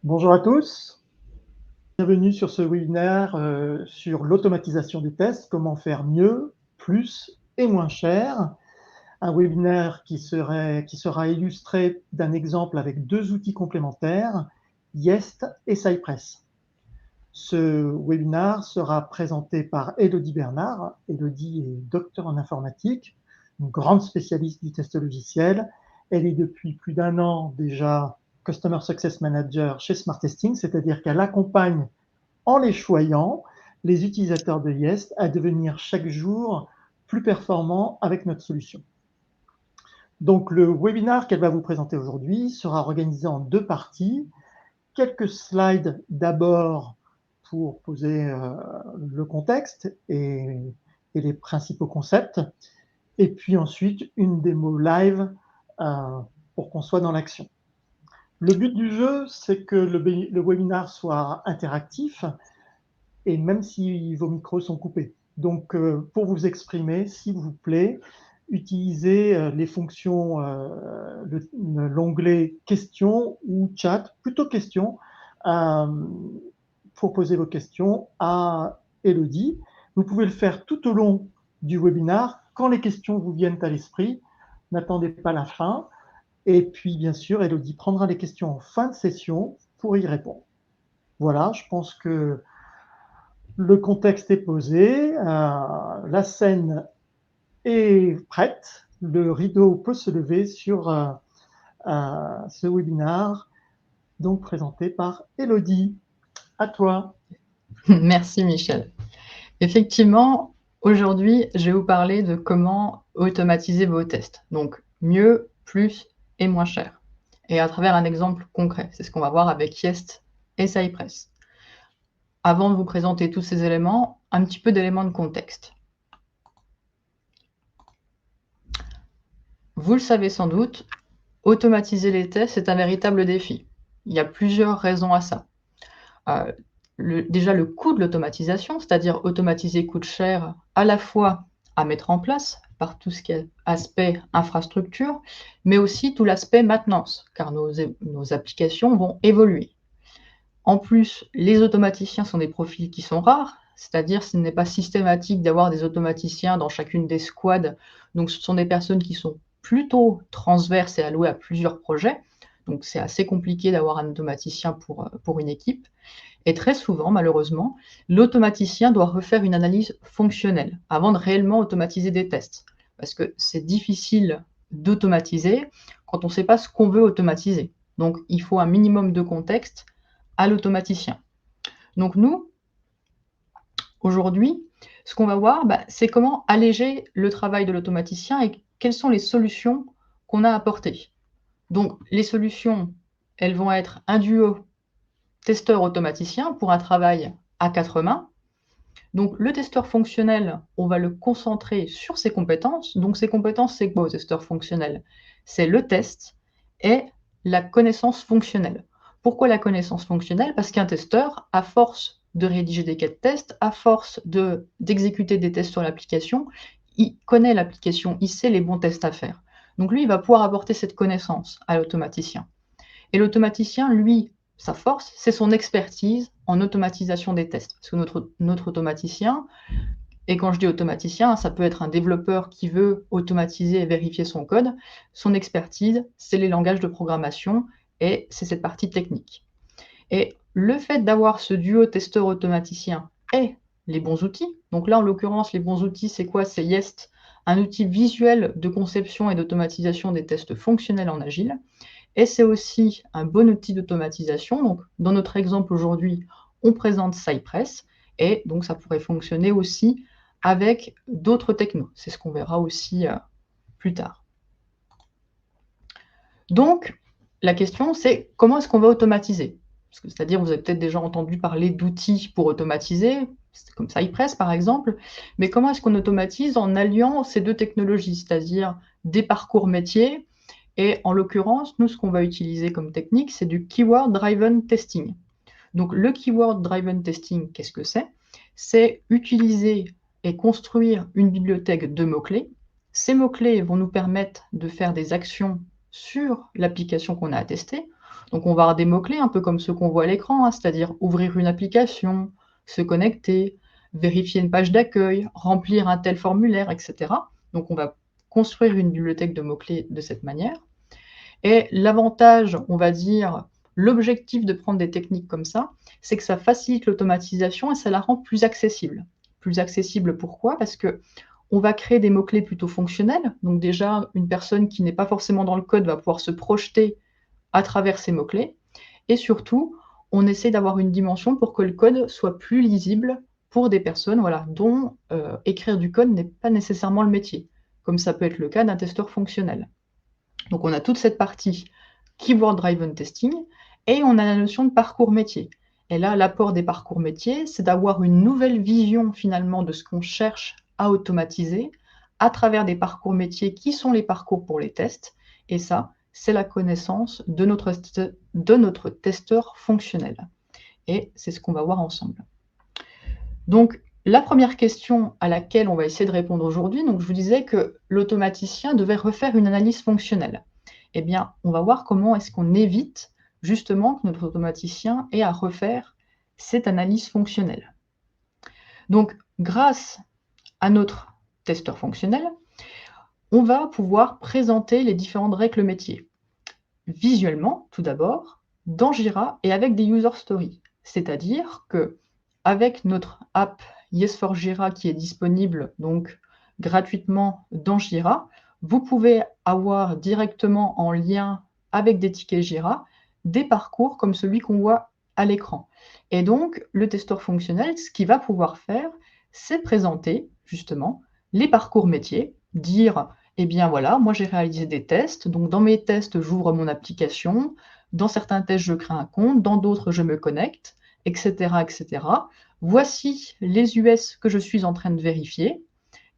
Bonjour à tous, bienvenue sur ce webinaire sur l'automatisation des tests, comment faire mieux, plus et moins cher. Un webinaire qui sera illustré d'un exemple avec deux outils complémentaires, Yest et Cypress. Ce webinaire sera présenté par Élodie Bernard. Élodie est docteur en informatique, une grande spécialiste du test logiciel. Elle est depuis plus d'un an déjà Customer Success Manager chez Smart Testing, c'est-à-dire qu'elle accompagne en les choyant les utilisateurs de Yest à devenir chaque jour plus performants avec notre solution. Donc le webinaire qu'elle va vous présenter aujourd'hui sera organisé en deux parties. Quelques slides d'abord pour poser le contexte et les principaux concepts, et puis ensuite une démo live pour qu'on soit dans l'action. Le but du jeu, c'est que le webinaire soit interactif, et même si vos micros sont coupés. Donc, pour vous exprimer, s'il vous plaît, utilisez les fonctions, l'onglet questions ou chat, plutôt questions, pour poser vos questions à Élodie. Vous pouvez le faire tout au long du webinaire, quand les questions vous viennent à l'esprit. N'attendez pas la fin. Et puis, bien sûr, Élodie prendra les questions en fin de session pour y répondre. Voilà, je pense que le contexte est posé, la scène est prête, le rideau peut se lever sur ce webinaire, donc présenté par Élodie. À toi. Merci Michel. Effectivement, aujourd'hui, je vais vous parler de comment automatiser vos tests. Donc, mieux, plus et moins cher. Et à travers un exemple concret. C'est ce qu'on va voir avec Yest et Cypress. Avant de vous présenter tous ces éléments, un petit peu d'éléments de contexte. Vous le savez sans doute, automatiser les tests, c'est un véritable défi. Il y a plusieurs raisons à ça. Déjà le coût de l'automatisation, c'est-à-dire automatiser coûte cher à la fois à mettre en place par tout ce qui est aspect infrastructure, mais aussi tout l'aspect maintenance, car nos applications vont évoluer. En plus, les automaticiens sont des profils qui sont rares, c'est-à-dire ce n'est pas systématique d'avoir des automaticiens dans chacune des squads, donc ce sont des personnes qui sont plutôt transverses et allouées à plusieurs projets, donc c'est assez compliqué d'avoir un automaticien pour une équipe. Et très souvent, malheureusement, l'automaticien doit refaire une analyse fonctionnelle avant de réellement automatiser des tests. Parce que c'est difficile d'automatiser quand on ne sait pas ce qu'on veut automatiser. Donc, il faut un minimum de contexte à l'automaticien. Donc, nous, aujourd'hui, ce qu'on va voir, c'est comment alléger le travail de l'automaticien et quelles sont les solutions qu'on a apportées. Donc, les solutions, elles vont être un duo testeur automaticien pour un travail à quatre mains. Donc le testeur fonctionnel, on va le concentrer sur ses compétences. Donc ses compétences, c'est quoi au testeur fonctionnel? C'est le test et la connaissance fonctionnelle. Pourquoi la connaissance fonctionnelle? Parce qu'un testeur, à force de rédiger des cas de test, à force d'exécuter des tests sur l'application, il connaît l'application, il sait les bons tests à faire. Donc lui, il va pouvoir apporter cette connaissance à l'automaticien. Et l'automaticien, lui, sa force, c'est son expertise en automatisation des tests. Parce que notre automaticien, et quand je dis automaticien, ça peut être un développeur qui veut automatiser et vérifier son code. Son expertise, c'est les langages de programmation et c'est cette partie technique. Et le fait d'avoir ce duo testeur automaticien et les bons outils, donc là en l'occurrence les bons outils c'est quoi? C'est Yest, un outil visuel de conception et d'automatisation des tests fonctionnels en agile. Et c'est aussi un bon outil d'automatisation. Donc, dans notre exemple aujourd'hui, on présente Cypress et donc ça pourrait fonctionner aussi avec d'autres technos. C'est ce qu'on verra aussi plus tard. Donc, la question, c'est comment est-ce qu'on va automatiser? C'est-à-dire, vous avez peut-être déjà entendu parler d'outils pour automatiser, comme Cypress par exemple, mais comment est-ce qu'on automatise en alliant ces deux technologies, c'est-à-dire des parcours métiers. Et en l'occurrence, nous, ce qu'on va utiliser comme technique, c'est du Keyword Driven Testing. Donc, le Keyword Driven Testing, qu'est-ce que c'est? C'est utiliser et construire une bibliothèque de mots-clés. Ces mots-clés vont nous permettre de faire des actions sur l'application qu'on a à tester. Donc on va avoir des mots-clés un peu comme ceux qu'on voit à l'écran, hein, c'est-à-dire ouvrir une application, se connecter, vérifier une page d'accueil, remplir un tel formulaire, etc. Donc on va construire une bibliothèque de mots-clés de cette manière. Et l'avantage, on va dire, l'objectif de prendre des techniques comme ça, c'est que ça facilite l'automatisation et ça la rend plus accessible. Plus accessible pourquoi? Parce que on va créer des mots-clés plutôt fonctionnels. Donc déjà, une personne qui n'est pas forcément dans le code va pouvoir se projeter à travers ces mots-clés. Et surtout, on essaie d'avoir une dimension pour que le code soit plus lisible pour des personnes voilà, dont écrire du code n'est pas nécessairement le métier, comme ça peut être le cas d'un testeur fonctionnel. Donc on a toute cette partie Keyword Driven Testing et on a la notion de parcours métier. Et là, l'apport des parcours métiers, c'est d'avoir une nouvelle vision finalement de ce qu'on cherche à automatiser à travers des parcours métiers qui sont les parcours pour les tests. Et ça, c'est la connaissance de notre testeur fonctionnel. Et c'est ce qu'on va voir ensemble. Donc, la première question à laquelle on va essayer de répondre aujourd'hui, donc je vous disais que l'automaticien devait refaire une analyse fonctionnelle. Eh bien, on va voir comment est-ce qu'on évite justement que notre automaticien ait à refaire cette analyse fonctionnelle. Donc, grâce à notre testeur fonctionnel, on va pouvoir présenter les différentes règles métiers. Visuellement, tout d'abord, dans Jira et avec des user stories. C'est-à-dire que avec notre app Yes4Jira qui est disponible donc gratuitement dans Jira, vous pouvez avoir directement en lien avec des tickets Jira des parcours comme celui qu'on voit à l'écran. Et donc, le testeur fonctionnel, ce qu'il va pouvoir faire, c'est présenter justement les parcours métiers, dire eh bien voilà, moi j'ai réalisé des tests, donc dans mes tests, j'ouvre mon application, dans certains tests, je crée un compte, dans d'autres, je me connecte, etc., etc. Voici les US que je suis en train de vérifier,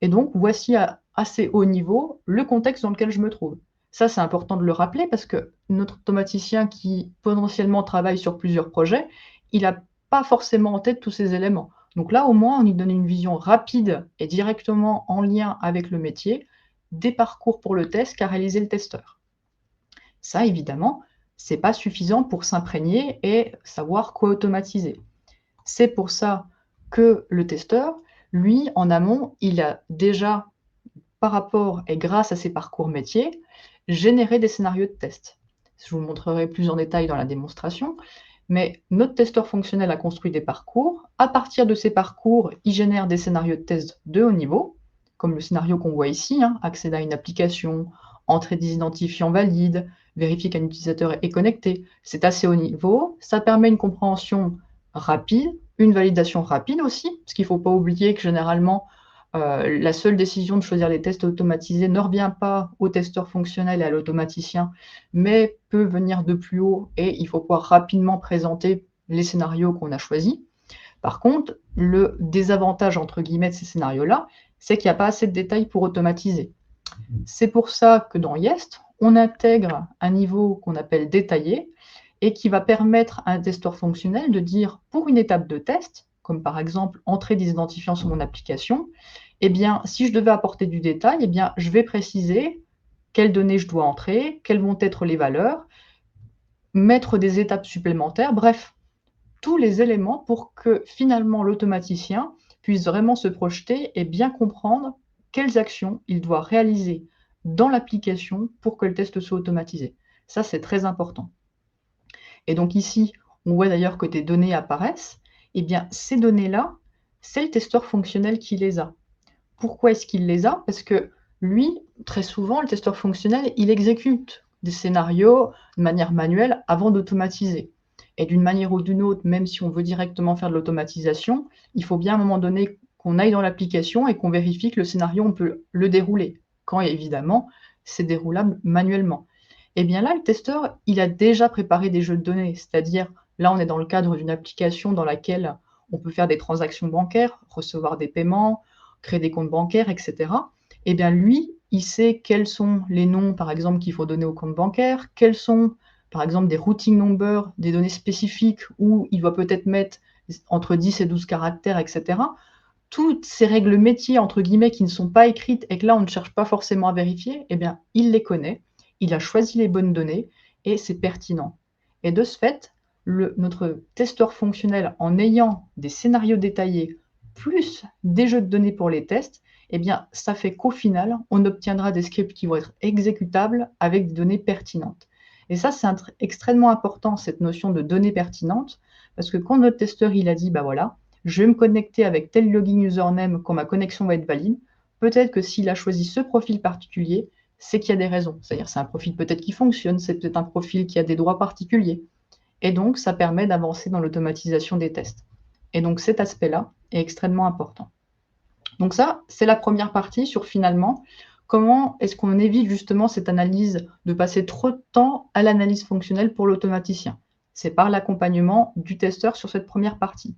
et donc voici à assez haut niveau le contexte dans lequel je me trouve. Ça, c'est important de le rappeler parce que notre automaticien qui potentiellement travaille sur plusieurs projets, il n'a pas forcément en tête tous ces éléments. Donc là, au moins, on lui donne une vision rapide et directement en lien avec le métier des parcours pour le test qu'a réalisé le testeur. Ça, évidemment, ce n'est pas suffisant pour s'imprégner et savoir quoi automatiser. C'est pour ça que le testeur, lui, en amont, il a déjà, par rapport et grâce à ses parcours métiers, généré des scénarios de test. Je vous montrerai plus en détail dans la démonstration, mais notre testeur fonctionnel a construit des parcours. À partir de ces parcours, il génère des scénarios de test de haut niveau, comme le scénario qu'on voit ici, hein, accéder à une application, entrer des identifiants valides, vérifier qu'un utilisateur est connecté. C'est assez haut niveau, ça permet une compréhension rapide, une validation rapide aussi, parce qu'il ne faut pas oublier que généralement, la seule décision de choisir les tests automatisés ne revient pas au testeur fonctionnel et à l'automaticien, mais peut venir de plus haut et il faut pouvoir rapidement présenter les scénarios qu'on a choisis. Par contre, le désavantage entre guillemets de ces scénarios-là, c'est qu'il n'y a pas assez de détails pour automatiser. C'est pour ça que dans Yest, on intègre un niveau qu'on appelle détaillé et qui va permettre à un testeur fonctionnel de dire pour une étape de test, comme par exemple entrer des identifiants sur mon application, eh bien, si je devais apporter du détail, eh bien, je vais préciser quelles données je dois entrer, quelles vont être les valeurs, mettre des étapes supplémentaires, bref, tous les éléments pour que finalement l'automaticien puisse vraiment se projeter et bien comprendre quelles actions il doit réaliser dans l'application pour que le test soit automatisé. Ça, c'est très important. Et donc ici, on voit d'ailleurs que des données apparaissent. Eh bien, ces données-là, c'est le testeur fonctionnel qui les a. Pourquoi est-ce qu'il les a? Parce que lui, très souvent, le testeur fonctionnel, il exécute des scénarios de manière manuelle avant d'automatiser. Et d'une manière ou d'une autre, même si on veut directement faire de l'automatisation, il faut bien à un moment donné qu'on aille dans l'application et qu'on vérifie que le scénario, on peut le dérouler, quand évidemment, c'est déroulable manuellement. Et bien là, le testeur, il a déjà préparé des jeux de données, c'est-à-dire, là, on est dans le cadre d'une application dans laquelle on peut faire des transactions bancaires, recevoir des paiements, créer des comptes bancaires, etc. Eh bien, lui, il sait quels sont les noms, par exemple, qu'il faut donner au compte bancaire, quels sont, par exemple, des routing numbers, des données spécifiques où il doit peut-être mettre entre 10 et 12 caractères, etc. Toutes ces règles métiers, entre guillemets, qui ne sont pas écrites et que là, on ne cherche pas forcément à vérifier, eh bien, il les connaît, il a choisi les bonnes données et c'est pertinent. Et de ce fait, notre testeur fonctionnel, en ayant des scénarios détaillés plus des jeux de données pour les tests, eh bien, ça fait qu'au final, on obtiendra des scripts qui vont être exécutables avec des données pertinentes. Et ça, c'est extrêmement important, cette notion de données pertinentes, parce que quand notre testeur il a dit, bah voilà, je vais me connecter avec tel login username quand ma connexion va être valide, peut-être que s'il a choisi ce profil particulier, c'est qu'il y a des raisons. C'est-à-dire c'est un profil peut-être qui fonctionne, c'est peut-être un profil qui a des droits particuliers. Et donc, ça permet d'avancer dans l'automatisation des tests. Et donc, cet aspect-là est extrêmement important. Donc ça, c'est la première partie sur finalement, comment est-ce qu'on évite justement cette analyse de passer trop de temps à l'analyse fonctionnelle pour l'automaticien. C'est par l'accompagnement du testeur sur cette première partie.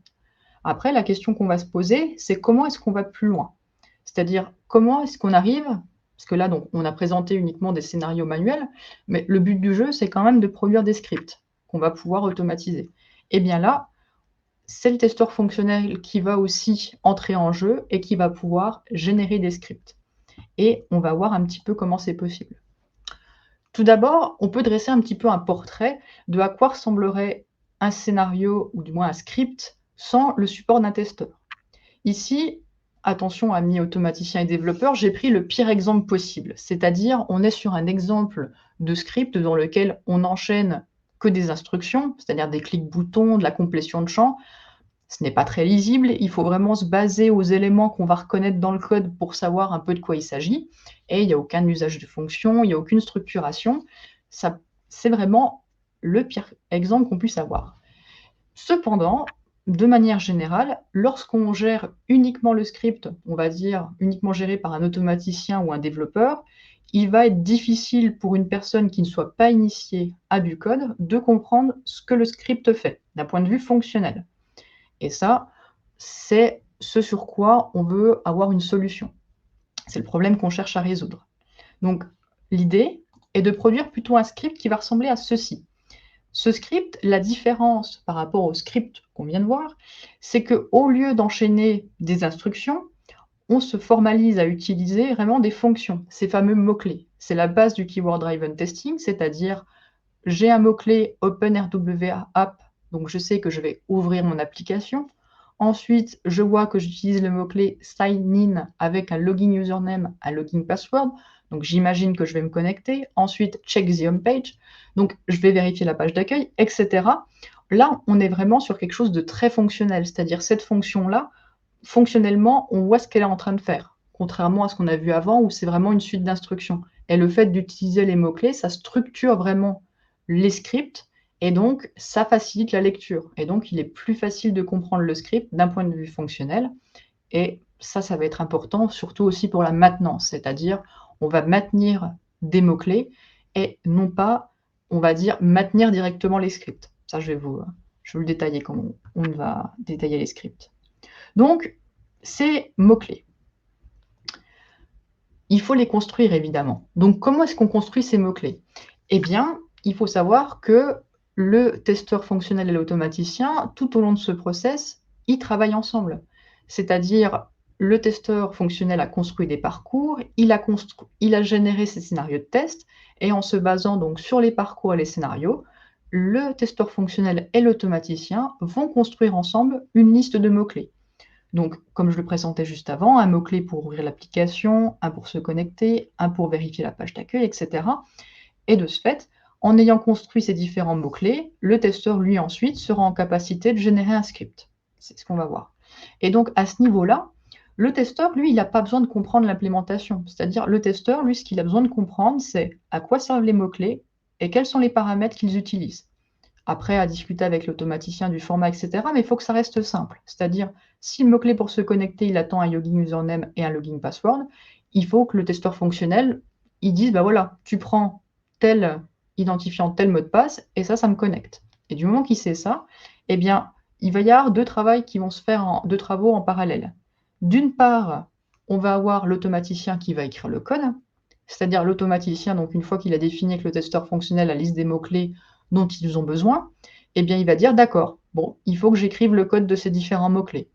Après, la question qu'on va se poser, c'est comment est-ce qu'on va plus loin? C'est-à-dire, comment est-ce qu'on arrive, parce que là, donc, on a présenté uniquement des scénarios manuels, mais le but du jeu, c'est quand même de produire des scripts qu'on va pouvoir automatiser. Et bien là, c'est le testeur fonctionnel qui va aussi entrer en jeu et qui va pouvoir générer des scripts. Et on va voir un petit peu comment c'est possible. Tout d'abord, on peut dresser un petit peu un portrait de à quoi ressemblerait un scénario, ou du moins un script, sans le support d'un testeur. Ici, attention amis automaticiens et développeurs, j'ai pris le pire exemple possible. C'est-à-dire, on est sur un exemple de script dans lequel on enchaîne que des instructions, c'est-à-dire des clics-boutons, de la complétion de champs. Ce n'est pas très lisible, il faut vraiment se baser aux éléments qu'on va reconnaître dans le code pour savoir un peu de quoi il s'agit. Et il n'y a aucun usage de fonction, il n'y a aucune structuration. C'est vraiment le pire exemple qu'on puisse avoir. Cependant, de manière générale, lorsqu'on gère uniquement le script, on va dire uniquement géré par un automaticien ou un développeur, il va être difficile pour une personne qui ne soit pas initiée à du code de comprendre ce que le script fait d'un point de vue fonctionnel. Et ça, c'est ce sur quoi on veut avoir une solution. C'est le problème qu'on cherche à résoudre. Donc, l'idée est de produire plutôt un script qui va ressembler à ceci. Ce script, la différence par rapport au script qu'on vient de voir, c'est qu'au lieu d'enchaîner des instructions, on se formalise à utiliser vraiment des fonctions, ces fameux mots-clés. C'est la base du Keyword Driven Testing, c'est-à-dire j'ai un mot-clé OpenRWA App, donc je sais que je vais ouvrir mon application. Ensuite, je vois que j'utilise le mot-clé sign in avec un login username, un login password. Donc j'imagine que je vais me connecter. Ensuite, check the home page. Donc je vais vérifier la page d'accueil, etc. Là, on est vraiment sur quelque chose de très fonctionnel, c'est-à-dire cette fonction-là, fonctionnellement, on voit ce qu'elle est en train de faire, contrairement à ce qu'on a vu avant où c'est vraiment une suite d'instructions. Et le fait d'utiliser les mots-clés, ça structure vraiment les scripts et donc ça facilite la lecture. Et donc il est plus facile de comprendre le script d'un point de vue fonctionnel. Et ça va être important, surtout aussi pour la maintenance, c'est-à-dire on va maintenir des mots-clés et non pas, on va dire, maintenir directement les scripts. Ça, je vais vous le détailler quand on va détailler les scripts. Donc, ces mots-clés, il faut les construire évidemment. Donc, comment est-ce qu'on construit ces mots-clés? Eh bien, il faut savoir que le testeur fonctionnel et l'automaticien, tout au long de ce process, ils travaillent ensemble. C'est-à-dire, le testeur fonctionnel a construit des parcours, il a généré ses scénarios de test, et en se basant donc sur les parcours et les scénarios, le testeur fonctionnel et l'automaticien vont construire ensemble une liste de mots-clés. Donc, comme je le présentais juste avant, un mot-clé pour ouvrir l'application, un pour se connecter, un pour vérifier la page d'accueil, etc. Et de ce fait, en ayant construit ces différents mots-clés, le testeur, lui, ensuite, sera en capacité de générer un script. C'est ce qu'on va voir. Et donc, à ce niveau-là, le testeur, lui, il n'a pas besoin de comprendre l'implémentation. C'est-à-dire, le testeur, lui, ce qu'il a besoin de comprendre, c'est à quoi servent les mots-clés et quels sont les paramètres qu'ils utilisent. Après, à discuter avec l'automaticien du format, etc. Mais il faut que ça reste simple. C'est-à-dire, si le mot-clé pour se connecter, il attend un login username et un login password, il faut que le testeur fonctionnel, il dise, bah voilà, tu prends tel identifiant, tel mot de passe, et ça me connecte. Et du moment qu'il sait ça, eh bien, il va y avoir deux travaux qui vont se faire en parallèle. D'une part, on va avoir l'automaticien qui va écrire le code, c'est-à-dire l'automaticien, donc une fois qu'il a défini avec le testeur fonctionnel la liste des mots-clés dont ils ont besoin, eh bien, il va dire, d'accord, bon, il faut que j'écrive le code de ces différents mots-clés.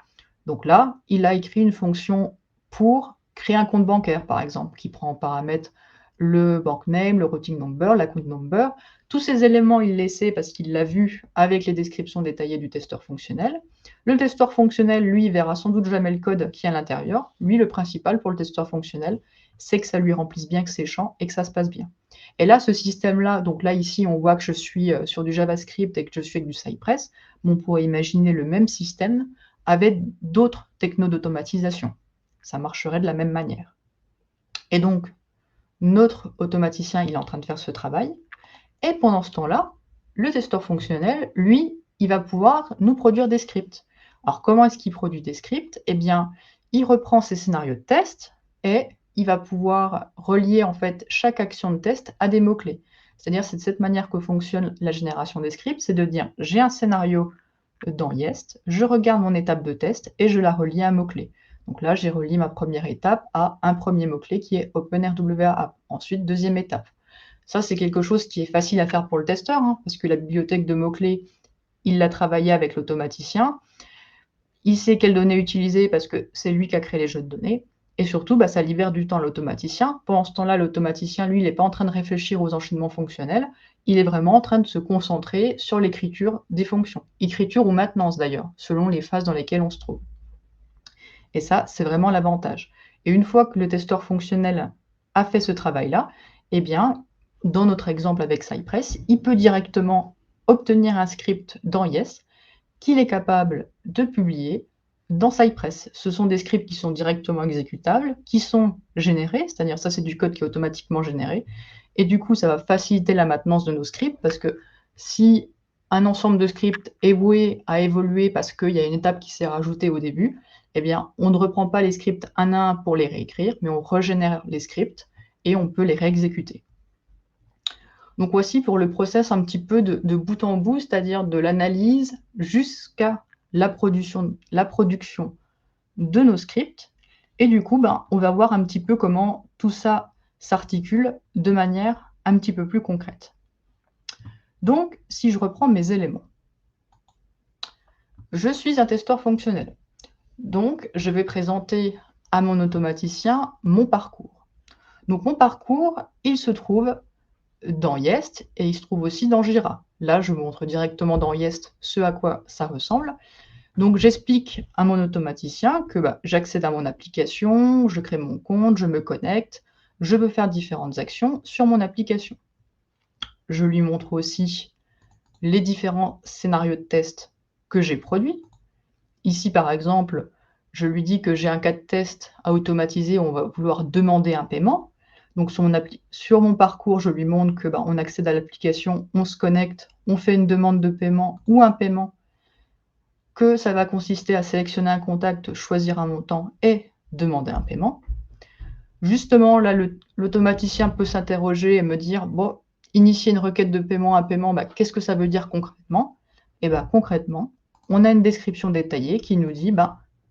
Donc là, il a écrit une fonction pour créer un compte bancaire, par exemple, qui prend en paramètre le bank name, le routing number, l'account number. Tous ces éléments, il les sait parce qu'il l'a vu avec les descriptions détaillées du testeur fonctionnel. Le testeur fonctionnel, lui, verra sans doute jamais le code qui est à l'intérieur. Lui, le principal pour le testeur fonctionnel, c'est que ça lui remplisse bien que ses champs et que ça se passe bien. Et là, ce système-là, donc là, ici, on voit que je suis sur du JavaScript et que je suis avec du Cypress. On pourrait imaginer le même système avec d'autres technos d'automatisation. Ça marcherait de la même manière. Et donc, notre automaticien, il est en train de faire ce travail. Et pendant ce temps-là, le testeur fonctionnel, lui, il va pouvoir nous produire des scripts. Alors, comment est-ce qu'il produit des scripts? Eh bien, il reprend ses scénarios de test et il va pouvoir relier en fait chaque action de test à des mots-clés. C'est-à-dire, c'est de cette manière que fonctionne la génération des scripts, c'est de dire, j'ai un scénario dans Yest, je regarde mon étape de test et je la relie à un mot-clé. Donc là, j'ai relié ma première étape à un premier mot-clé qui est OpenRWA App. Ensuite, deuxième étape. Ça, c'est quelque chose qui est facile à faire pour le testeur, hein, parce que la bibliothèque de mots-clés, il l'a travaillé avec l'automaticien. Il sait quelles données utiliser parce que c'est lui qui a créé les jeux de données. Et surtout, bah, ça libère du temps à l'automaticien. Pendant ce temps-là, l'automaticien, lui, il n'est pas en train de réfléchir aux enchaînements fonctionnels. Il est vraiment en train de se concentrer sur l'écriture des fonctions. Écriture ou maintenance, d'ailleurs, selon les phases dans lesquelles on se trouve. Et ça, c'est vraiment l'avantage. Et une fois que le testeur fonctionnel a fait ce travail-là, eh bien, dans notre exemple avec Cypress, il peut directement obtenir un script dans Yes qu'il est capable de publier dans Cypress. Ce sont des scripts qui sont directement exécutables, qui sont générés, c'est-à-dire ça c'est du code qui est automatiquement généré, et du coup ça va faciliter la maintenance de nos scripts, parce que si un ensemble de scripts est voué à évoluer parce qu'il y a une étape qui s'est rajoutée au début, eh bien on ne reprend pas les scripts un à un pour les réécrire, mais on régénère les scripts et on peut les réexécuter. Donc voici pour le process un petit peu de bout en bout, c'est-à-dire de l'analyse jusqu'à la production de nos scripts. Et du coup, on va voir un petit peu comment tout ça s'articule de manière un petit peu plus concrète. Donc, si je reprends mes éléments, je suis un testeur fonctionnel. Donc, je vais présenter à mon automaticien mon parcours. Donc, mon parcours, il se trouve dans Yest et il se trouve aussi dans Jira. Là, je vous montre directement dans Yest ce à quoi ça ressemble. Donc, j'explique à mon automaticien que j'accède à mon application, je crée mon compte, je me connecte, je veux faire différentes actions sur mon application. Je lui montre aussi les différents scénarios de test que j'ai produits. Ici, par exemple, je lui dis que j'ai un cas de test à automatiser, on va vouloir demander un paiement. Donc sur mon parcours, je lui montre que on accède à l'application, on se connecte, on fait une demande de paiement ou un paiement, que ça va consister à sélectionner un contact, choisir un montant et demander un paiement. Justement, là, l'automaticien peut s'interroger et me dire, bon, initier une requête de paiement, un paiement, qu'est-ce que ça veut dire concrètement? Et concrètement, on a une description détaillée qui nous dit,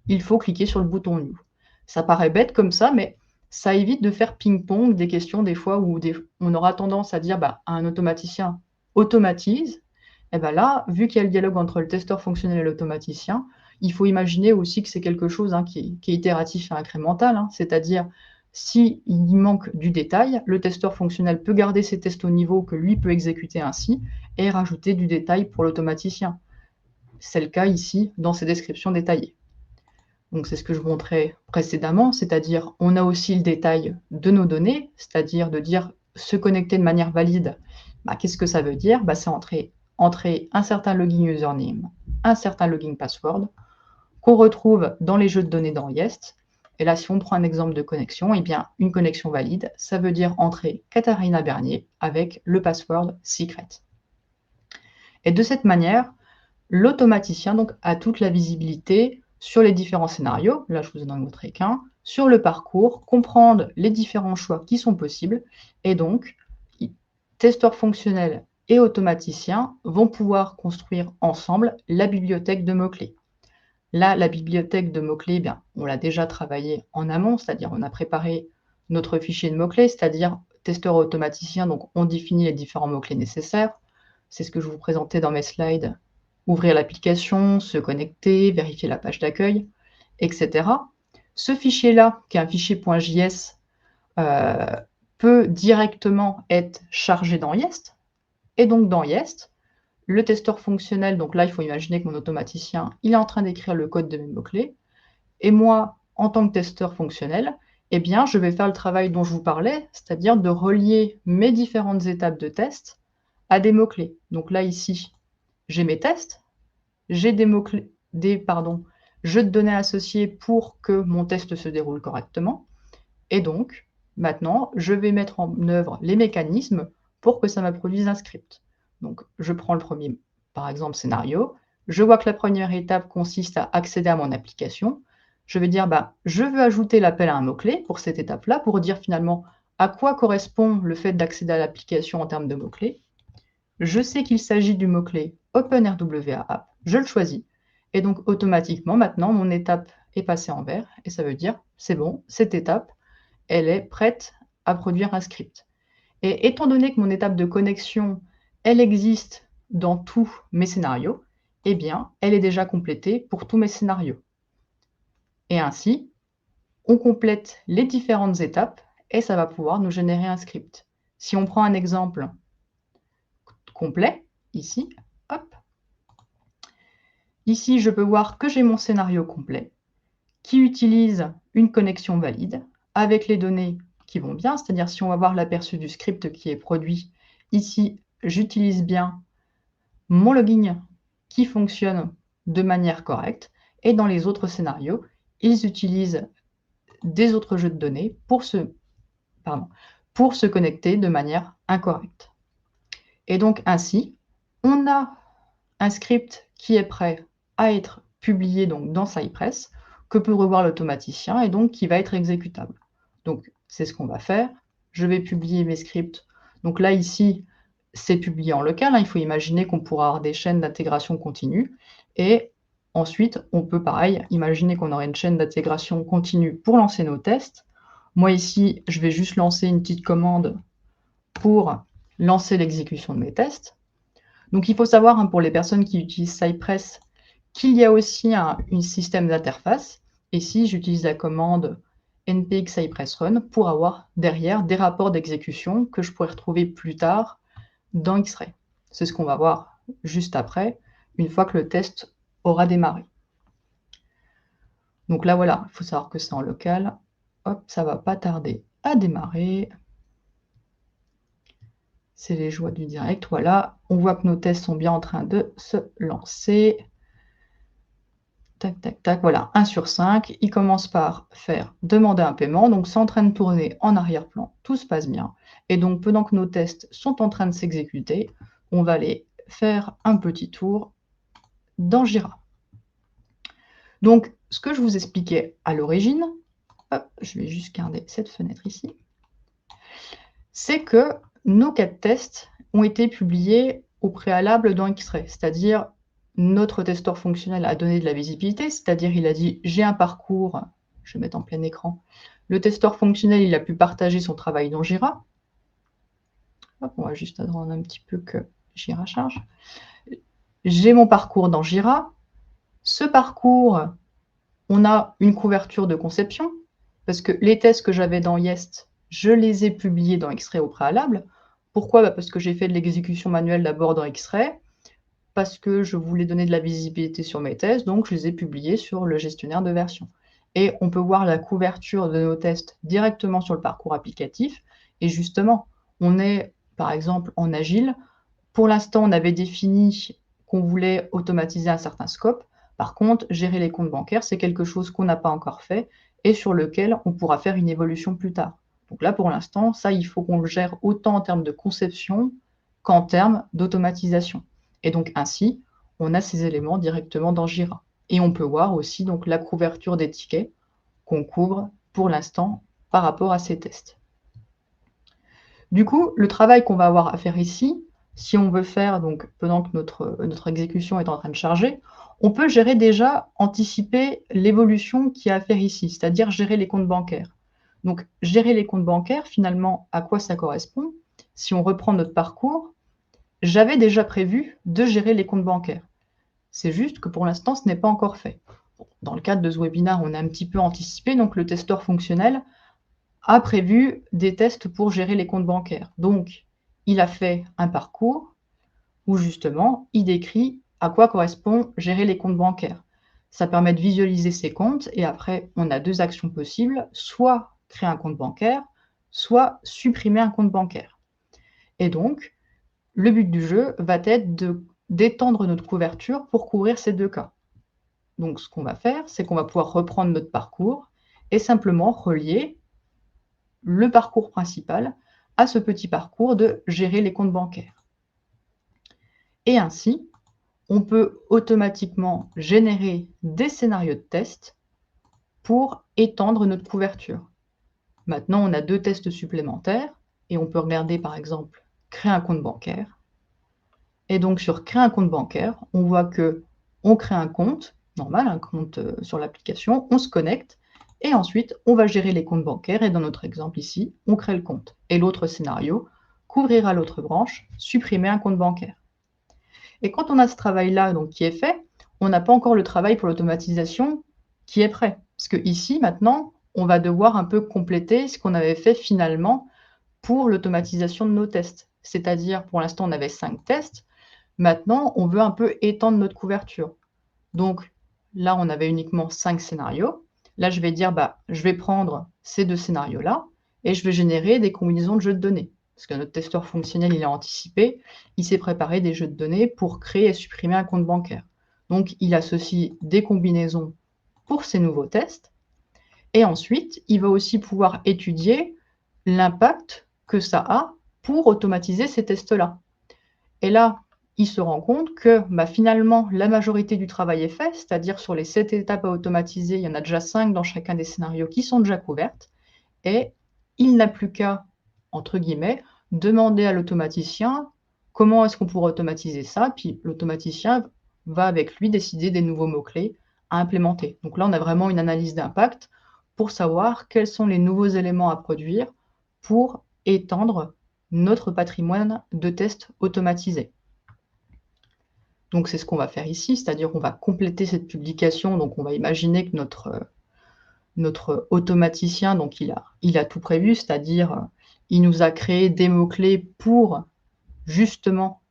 il faut cliquer sur le bouton New. Ça paraît bête comme ça, mais ça évite de faire ping-pong des questions des fois où on aura tendance à dire à un automaticien automatise. Et là, vu qu'il y a le dialogue entre le testeur fonctionnel et l'automaticien, il faut imaginer aussi que c'est quelque chose qui est itératif et incrémental, c'est-à-dire s'il manque du détail, le testeur fonctionnel peut garder ses tests au niveau que lui peut exécuter ainsi et rajouter du détail pour l'automaticien. C'est le cas ici dans ces descriptions détaillées. Donc c'est ce que je vous montrais précédemment, c'est-à-dire on a aussi le détail de nos données, c'est-à-dire de dire se connecter de manière valide. Qu'est-ce que ça veut dire? C'est entrer un certain login username, un certain login password, qu'on retrouve dans les jeux de données dans Yest. Et là, si on prend un exemple de connexion, une connexion valide, ça veut dire entrer Katharina Bernier avec le password secret. Et de cette manière, l'automaticien a toute la visibilité sur les différents scénarios, là je vous en ai montré qu'un, sur le parcours, comprendre les différents choix qui sont possibles, et donc, testeurs fonctionnels et automaticiens vont pouvoir construire ensemble la bibliothèque de mots-clés. Là, la bibliothèque de mots-clés, on l'a déjà travaillé en amont, c'est-à-dire on a préparé notre fichier de mots-clés, c'est-à-dire testeur automaticien, donc on définit les différents mots-clés nécessaires. C'est ce que je vous présentais dans mes slides. Ouvrir l'application, se connecter, vérifier la page d'accueil, etc. Ce fichier-là, qui est un fichier .js, peut directement être chargé dans Yest. Et donc dans Yest, le testeur fonctionnel, donc là, il faut imaginer que mon automaticien, il est en train d'écrire le code de mes mots-clés. Et moi, en tant que testeur fonctionnel, eh bien, je vais faire le travail dont je vous parlais, c'est-à-dire de relier mes différentes étapes de test à des mots-clés. Donc là, ici, j'ai mes tests, j'ai des mots-clés, jeux de données associés pour que mon test se déroule correctement. Et donc, maintenant, je vais mettre en œuvre les mécanismes pour que ça me produise un script. Donc, je prends le premier, par exemple, scénario. Je vois que la première étape consiste à accéder à mon application. Je vais dire, je veux ajouter l'appel à un mot-clé pour cette étape-là, pour dire finalement à quoi correspond le fait d'accéder à l'application en termes de mots-clés. Je sais qu'il s'agit du mot-clé OpenRWA-App, je le choisis. Et donc, automatiquement, maintenant, mon étape est passée en vert, et ça veut dire, c'est bon, cette étape, elle est prête à produire un script. Et étant donné que mon étape de connexion, elle existe dans tous mes scénarios, eh bien, elle est déjà complétée pour tous mes scénarios. Et ainsi, on complète les différentes étapes et ça va pouvoir nous générer un script. Si on prend un exemple complet, ici, hop, ici, je peux voir que j'ai mon scénario complet qui utilise une connexion valide avec les données qui vont bien, c'est-à-dire si on va voir l'aperçu du script qui est produit, ici, j'utilise bien mon login qui fonctionne de manière correcte, et dans les autres scénarios, ils utilisent des autres jeux de données pour se connecter de manière incorrecte. Et donc ainsi, on a un script qui est prêt à être publié donc dans Cypress, que peut revoir l'automaticien et donc qui va être exécutable. Donc c'est ce qu'on va faire. Je vais publier mes scripts. Donc là ici, c'est publié en local. Il faut imaginer qu'on pourra avoir des chaînes d'intégration continue. Et ensuite, on peut pareil imaginer qu'on aurait une chaîne d'intégration continue pour lancer nos tests. Moi ici, je vais juste lancer une petite commande pour lancer l'exécution de mes tests. Donc il faut savoir, pour les personnes qui utilisent Cypress, qu'il y a aussi un système d'interface. Et ici, j'utilise la commande npx cypress run pour avoir derrière des rapports d'exécution que je pourrais retrouver plus tard dans X-Ray. C'est ce qu'on va voir juste après, une fois que le test aura démarré. Donc là, voilà, il faut savoir que c'est en local. Hop, ça ne va pas tarder à démarrer. C'est les joies du direct. Voilà, on voit que nos tests sont bien en train de se lancer. Tac, tac, tac, voilà, 1 sur 5. Il commence par faire demander un paiement. Donc, c'est en train de tourner en arrière-plan. Tout se passe bien. Et donc, pendant que nos tests sont en train de s'exécuter, on va aller faire un petit tour dans Jira. Donc, ce que je vous expliquais à l'origine, je vais juste garder cette fenêtre ici, c'est que nos cas de tests ont été publiés au préalable dans X-Ray, c'est-à-dire notre testeur fonctionnel a donné de la visibilité, c'est-à-dire il a dit j'ai un parcours, je vais mettre en plein écran, le testeur fonctionnel il a pu partager son travail dans Jira. Hop, on va juste attendre un petit peu que Jira charge. J'ai mon parcours dans Jira. Ce parcours, on a une couverture de conception, parce que les tests que j'avais dans Yest, je les ai publiés dans X-Ray au préalable. Pourquoi? Parce que j'ai fait de l'exécution manuelle d'abord dans X-Ray, parce que je voulais donner de la visibilité sur mes tests, donc je les ai publiés sur le gestionnaire de version. Et on peut voir la couverture de nos tests directement sur le parcours applicatif. Et justement, on est, par exemple, en Agile. Pour l'instant, on avait défini qu'on voulait automatiser un certain scope. Par contre, gérer les comptes bancaires, c'est quelque chose qu'on n'a pas encore fait et sur lequel on pourra faire une évolution plus tard. Donc là, pour l'instant, ça, il faut qu'on le gère autant en termes de conception qu'en termes d'automatisation. Et donc ainsi, on a ces éléments directement dans Jira. Et on peut voir aussi donc la couverture des tickets qu'on couvre pour l'instant par rapport à ces tests. Du coup, le travail qu'on va avoir à faire ici, si on veut faire, donc pendant que notre exécution est en train de charger, on peut gérer déjà, anticiper l'évolution qu'il y a à faire ici, c'est-à-dire gérer les comptes bancaires. Donc, gérer les comptes bancaires, finalement, à quoi ça correspond? Si on reprend notre parcours, j'avais déjà prévu de gérer les comptes bancaires. C'est juste que pour l'instant, ce n'est pas encore fait. Dans le cadre de ce webinaire, on a un petit peu anticipé, donc le testeur fonctionnel a prévu des tests pour gérer les comptes bancaires. Donc, il a fait un parcours où justement, il décrit à quoi correspond gérer les comptes bancaires. Ça permet de visualiser ses comptes et après, on a 2 actions possibles, soit créer un compte bancaire, soit supprimer un compte bancaire. Et donc, le but du jeu va être d'étendre notre couverture pour couvrir ces 2 cas. Donc, ce qu'on va faire, c'est qu'on va pouvoir reprendre notre parcours et simplement relier le parcours principal à ce petit parcours de gérer les comptes bancaires. Et ainsi, on peut automatiquement générer des scénarios de test pour étendre notre couverture. Maintenant, on a 2 tests supplémentaires et on peut regarder par exemple créer un compte bancaire. Et donc sur créer un compte bancaire, on voit que on crée un compte normal, un compte sur l'application, on se connecte et ensuite on va gérer les comptes bancaires et dans notre exemple ici, on crée le compte. Et l'autre scénario, couvrir à l'autre branche, supprimer un compte bancaire. Et quand on a ce travail-là donc qui est fait, on n'a pas encore le travail pour l'automatisation qui est prêt. Parce que ici, maintenant, on va devoir un peu compléter ce qu'on avait fait finalement pour l'automatisation de nos tests. C'est-à-dire, pour l'instant, on avait 5 tests. Maintenant, on veut un peu étendre notre couverture. Donc là, on avait uniquement 5 scénarios. Là, je vais dire, je vais prendre ces 2 scénarios-là et je vais générer des combinaisons de jeux de données. Parce que notre testeur fonctionnel, il a anticipé, il s'est préparé des jeux de données pour créer et supprimer un compte bancaire. Donc, il associe des combinaisons pour ces nouveaux tests. Et ensuite, il va aussi pouvoir étudier l'impact que ça a pour automatiser ces tests-là. Et là, il se rend compte que finalement, la majorité du travail est fait, c'est-à-dire sur les 7 étapes à automatiser, il y en a déjà 5 dans chacun des scénarios qui sont déjà couvertes. Et il n'a plus qu'à, entre guillemets, demander à l'automaticien comment est-ce qu'on pourrait automatiser ça, puis l'automaticien va avec lui décider des nouveaux mots-clés à implémenter. Donc là, on a vraiment une analyse d'impact pour savoir quels sont les nouveaux éléments à produire pour étendre notre patrimoine de tests automatisés. Donc c'est ce qu'on va faire ici, c'est-à-dire qu'on va compléter cette publication. Donc on va imaginer que notre automaticien, donc il a tout prévu, c'est-à-dire il nous a créé des mots-clés pour justement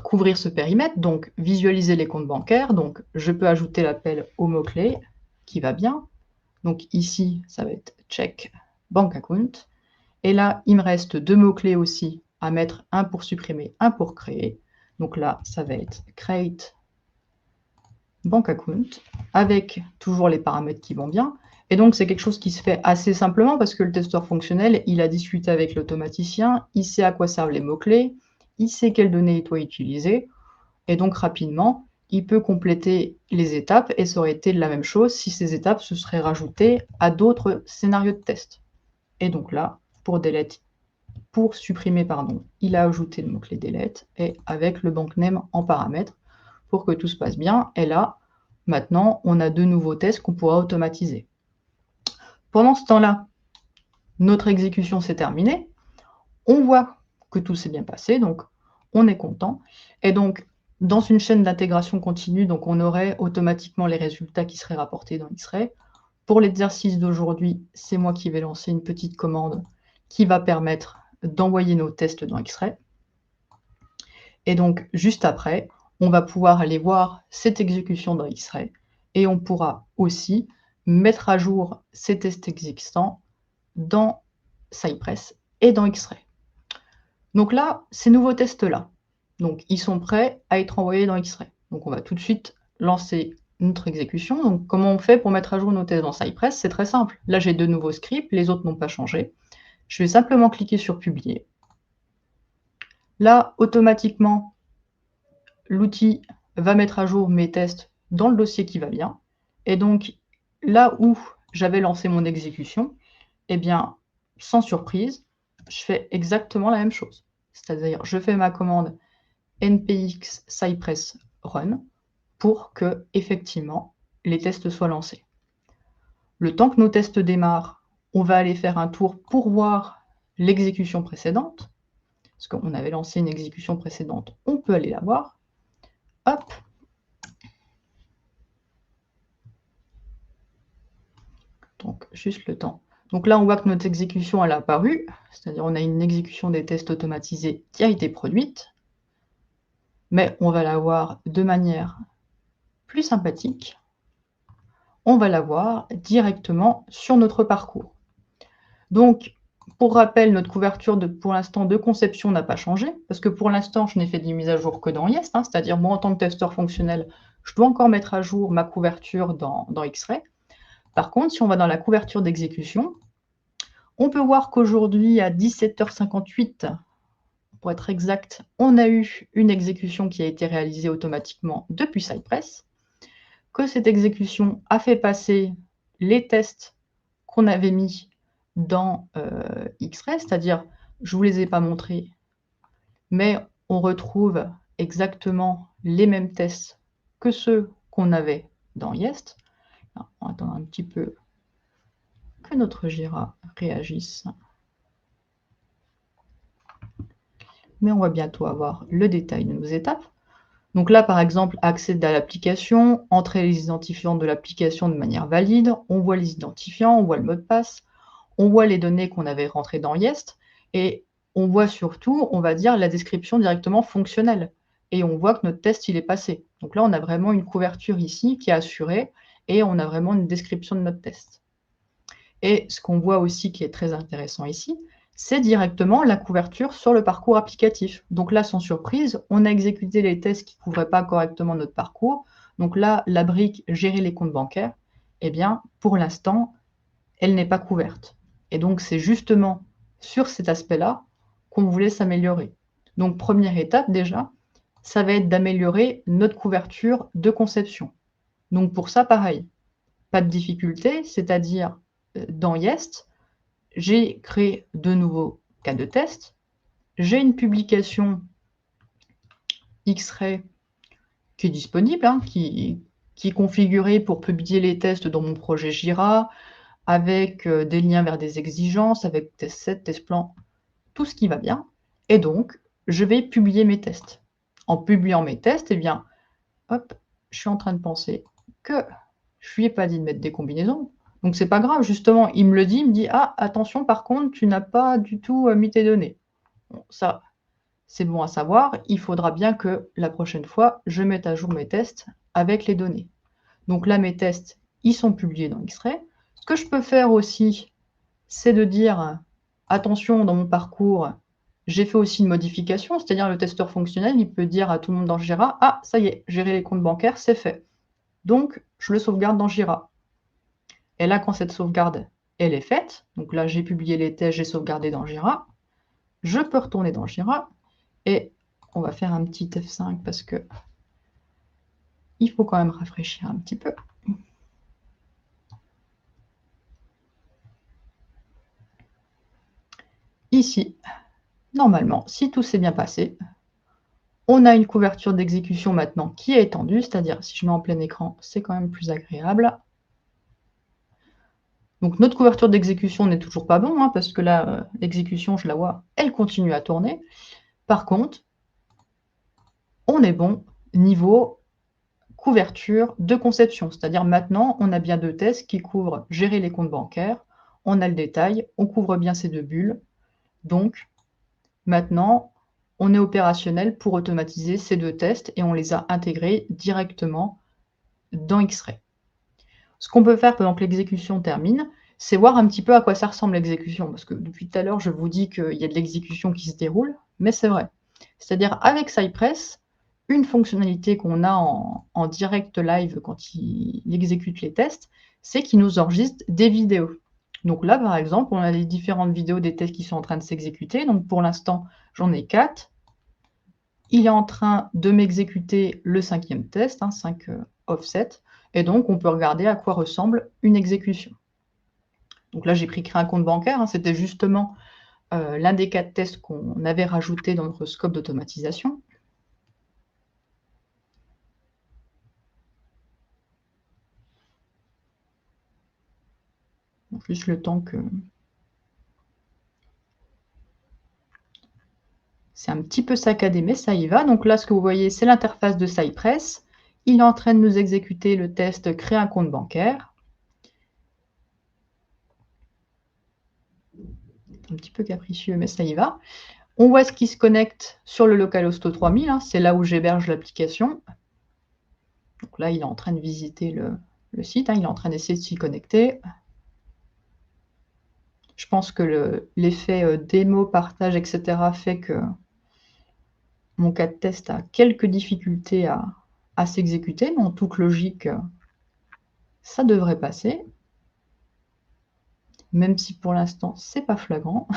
couvrir ce périmètre, donc visualiser les comptes bancaires. Donc je peux ajouter l'appel au mot-clé qui va bien. Donc ici, ça va être check bank account. Et là, il me reste 2 mots-clés aussi à mettre, un pour supprimer, un pour créer. Donc là, ça va être create bank account avec toujours les paramètres qui vont bien. Et donc, c'est quelque chose qui se fait assez simplement parce que le testeur fonctionnel, il a discuté avec l'automaticien, il sait à quoi servent les mots-clés, il sait quelles données il doit utiliser. Et donc, rapidement, il peut compléter les étapes et ça aurait été la même chose si ces étapes se seraient rajoutées à d'autres scénarios de test. Et donc là, pour supprimer, il a ajouté le mot-clé delete et avec le bank name en paramètre pour que tout se passe bien. Et là, maintenant, on a 2 nouveaux tests qu'on pourra automatiser. Pendant ce temps-là, notre exécution s'est terminée. On voit que tout s'est bien passé, donc on est content. Et donc, dans une chaîne d'intégration continue, donc on aurait automatiquement les résultats qui seraient rapportés dans X-Ray. Pour l'exercice d'aujourd'hui, c'est moi qui vais lancer une petite commande qui va permettre d'envoyer nos tests dans X-Ray. Et donc, juste après, on va pouvoir aller voir cette exécution dans X-Ray et on pourra aussi mettre à jour ces tests existants dans Cypress et dans X-Ray. Donc là, ces nouveaux tests-là, donc ils sont prêts à être envoyés dans X-Ray. Donc on va tout de suite lancer notre exécution. Donc comment on fait pour mettre à jour nos tests dans Cypress? C'est très simple. Là, j'ai 2 nouveaux scripts, les autres n'ont pas changé. Je vais simplement cliquer sur Publier. Là, automatiquement, l'outil va mettre à jour mes tests dans le dossier qui va bien. Et donc, là où j'avais lancé mon exécution, eh bien, sans surprise, je fais exactement la même chose. C'est-à-dire, je fais ma commande npx cypress run pour que, effectivement, les tests soient lancés. Le temps que nos tests démarrent, on va aller faire un tour pour voir l'exécution précédente. Parce qu'on avait lancé une exécution précédente, on peut aller la voir. Hop. Donc, juste le temps. Donc là, on voit que notre exécution, elle a apparu, c'est-à-dire on a une exécution des tests automatisés qui a été produite, mais on va la voir de manière plus sympathique. On va la voir directement sur notre parcours. Donc, pour rappel, notre couverture pour l'instant de conception n'a pas changé, parce que pour l'instant, je n'ai fait des mises à jour que dans Jest, c'est-à-dire moi, en tant que testeur fonctionnel, je dois encore mettre à jour ma couverture dans X-Ray. Par contre, si on va dans la couverture d'exécution, on peut voir qu'aujourd'hui, à 17h58, pour être exact, on a eu une exécution qui a été réalisée automatiquement depuis Cypress, que cette exécution a fait passer les tests qu'on avait mis dans X-Ray, c'est-à-dire, je ne vous les ai pas montrés, mais on retrouve exactement les mêmes tests que ceux qu'on avait dans Jest. Alors, on va attendre un petit peu que notre Jira réagisse. Mais on va bientôt avoir le détail de nos étapes. Donc là, par exemple, accéder à l'application, entrer les identifiants de l'application de manière valide, on voit les identifiants, on voit le mot de passe, on voit les données qu'on avait rentrées dans Jest, et on voit surtout, on va dire, la description directement fonctionnelle. Et on voit que notre test, il est passé. Donc là, on a vraiment une couverture ici qui est assurée, et on a vraiment une description de notre test. Et ce qu'on voit aussi qui est très intéressant ici, c'est directement la couverture sur le parcours applicatif. Donc là, sans surprise, on a exécuté les tests qui ne couvraient pas correctement notre parcours. Donc là, la brique « Gérer les comptes bancaires », eh bien, pour l'instant, elle n'est pas couverte. Et donc, c'est justement sur cet aspect-là qu'on voulait s'améliorer. Donc, première étape déjà, ça va être d'améliorer notre couverture de conception. Donc, pour ça, pareil, pas de difficulté, c'est-à-dire dans Jest, j'ai créé de nouveaux cas de test, j'ai une publication X-Ray qui est disponible, qui est configurée pour publier les tests dans mon projet Jira, avec des liens vers des exigences, avec test set, test plan, tout ce qui va bien. Et donc, je vais publier mes tests. En publiant mes tests, eh bien, hop, je suis en train de penser que je ne lui ai pas dit de mettre des combinaisons. Donc, c'est pas grave, justement, il me le dit, il me dit « Ah, attention, par contre, tu n'as pas du tout mis tes données. » Bon, ça, c'est bon à savoir. Il faudra bien que la prochaine fois, je mette à jour mes tests avec les données. Donc là, mes tests, ils sont publiés dans X-Ray. Ce que je peux faire aussi, c'est de dire « Attention, dans mon parcours, j'ai fait aussi une modification. » C'est-à-dire, le testeur fonctionnel, il peut dire à tout le monde dans Jira « Ah, ça y est, gérer les comptes bancaires, c'est fait. » Donc, je le sauvegarde dans Jira. Et là, quand cette sauvegarde, elle est faite, donc là, j'ai publié les tests, j'ai sauvegardé dans Jira, je peux retourner dans Jira et on va faire un petit F5 parce que il faut quand même rafraîchir un petit peu. Ici, normalement, si tout s'est bien passé, on a une couverture d'exécution maintenant qui est étendue, c'est-à-dire, si je mets en plein écran, c'est quand même plus agréable. Donc, notre couverture d'exécution n'est toujours pas bon, parce que là, l'exécution, je la vois, elle continue à tourner. Par contre, on est bon niveau couverture de conception, c'est-à-dire maintenant, on a bien deux tests qui couvrent gérer les comptes bancaires, on a le détail, on couvre bien ces deux bulles. Donc, maintenant, on est opérationnel pour automatiser ces deux tests et on les a intégrés directement dans X-Ray. Ce qu'on peut faire pendant que l'exécution termine, c'est voir un petit peu à quoi ça ressemble l'exécution. Parce que depuis tout à l'heure, je vous dis qu'il y a de l'exécution qui se déroule, mais c'est vrai. C'est-à-dire avec Cypress, une fonctionnalité qu'on a en direct live quand il exécute les tests, c'est qu'il nous enregistre des vidéos. Donc là, par exemple, on a les différentes vidéos des tests qui sont en train de s'exécuter. Donc pour l'instant, j'en ai 4. Il est en train de m'exécuter le 5e test, 5 offset. Et donc, on peut regarder à quoi ressemble une exécution. Donc là, j'ai pris créer un compte bancaire. C'était justement l'un des 4 tests qu'on avait rajouté dans notre scope d'automatisation. Juste le temps que... C'est un petit peu saccadé, mais ça y va. Donc là, ce que vous voyez, c'est l'interface de Cypress. Il est en train de nous exécuter le test « Créer un compte bancaire ». un petit peu capricieux, mais ça y va. On voit ce qui se connecte sur le localhost 3000, hein, c'est là où j'héberge l'application. Donc là, il est en train de visiter le site, hein, il est en train d'essayer de s'y connecter. Je pense que l'effet démo, partage, etc. fait que mon cas de test a quelques difficultés à s'exécuter, mais en toute logique, ça devrait passer. Même si pour l'instant, c'est pas flagrant.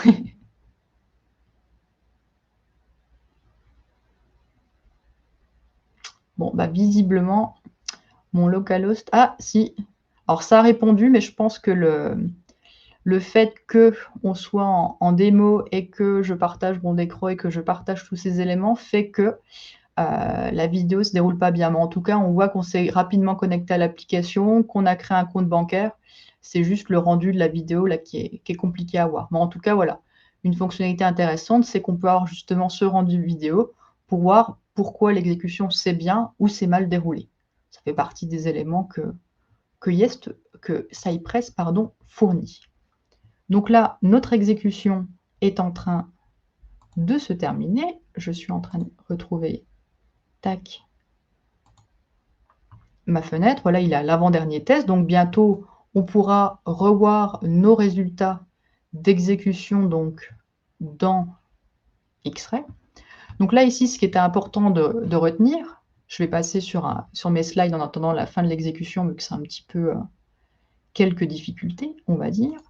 Bon, bah visiblement, mon localhost... Ah, si. Alors, ça a répondu, mais je pense que le fait qu'on soit en démo et que je partage mon écran et que je partage tous ces éléments fait que la vidéo ne se déroule pas bien. Mais en tout cas, on voit qu'on s'est rapidement connecté à l'application, qu'on a créé un compte bancaire. C'est juste le rendu de la vidéo là, qui est compliqué à voir. Mais en tout cas, voilà. Une fonctionnalité intéressante, c'est qu'on peut avoir justement ce rendu vidéo pour voir pourquoi l'exécution s'est bien ou s'est mal déroulée. Ça fait partie des éléments que Cypress fournit. Donc là, notre exécution est en train de se terminer. Je suis en train de retrouver tac, ma fenêtre. Voilà, il est à l'avant-dernier test. Donc bientôt, on pourra revoir nos résultats d'exécution donc dans X-Ray. Donc là, ici, ce qui était important de retenir, je vais passer sur mes slides en attendant la fin de l'exécution, vu que c'est un petit peu quelques difficultés, on va dire.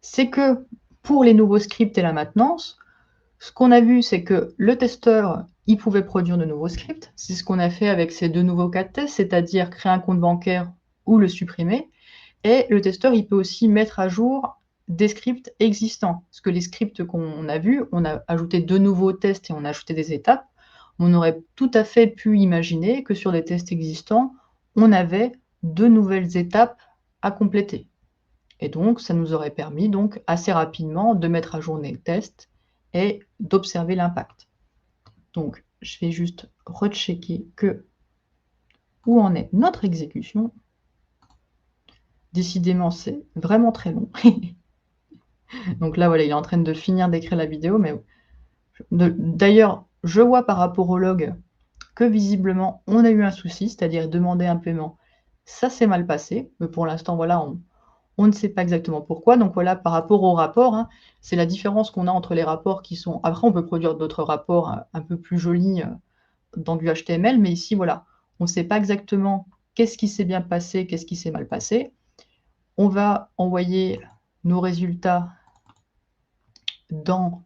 C'est que pour les nouveaux scripts et la maintenance, ce qu'on a vu, c'est que le testeur, il pouvait produire de nouveaux scripts. C'est ce qu'on a fait avec ces deux nouveaux cas de test, c'est-à-dire créer un compte bancaire ou le supprimer. Et le testeur, il peut aussi mettre à jour des scripts existants. Parce que les scripts qu'on a vus, on a ajouté de nouveaux tests et on a ajouté des étapes. On aurait tout à fait pu imaginer que sur les tests existants, on avait de nouvelles étapes à compléter. Et donc, ça nous aurait permis donc assez rapidement de mettre à jour les tests et d'observer l'impact. Donc, je vais juste rechecker où en est notre exécution. Décidément, c'est vraiment très long. Donc là, voilà, il est en train de finir d'écrire la vidéo. Mais d'ailleurs, je vois par rapport au log que visiblement, on a eu un souci, c'est-à-dire demander un paiement. Ça s'est mal passé. Mais pour l'instant, voilà, on ne sait pas exactement pourquoi. Donc voilà, par rapport au rapport, hein, c'est la différence qu'on a entre les rapports qui sont... Après, on peut produire d'autres rapports un peu plus jolis dans du HTML, mais ici, voilà, on ne sait pas exactement qu'est-ce qui s'est bien passé, qu'est-ce qui s'est mal passé. On va envoyer nos résultats dans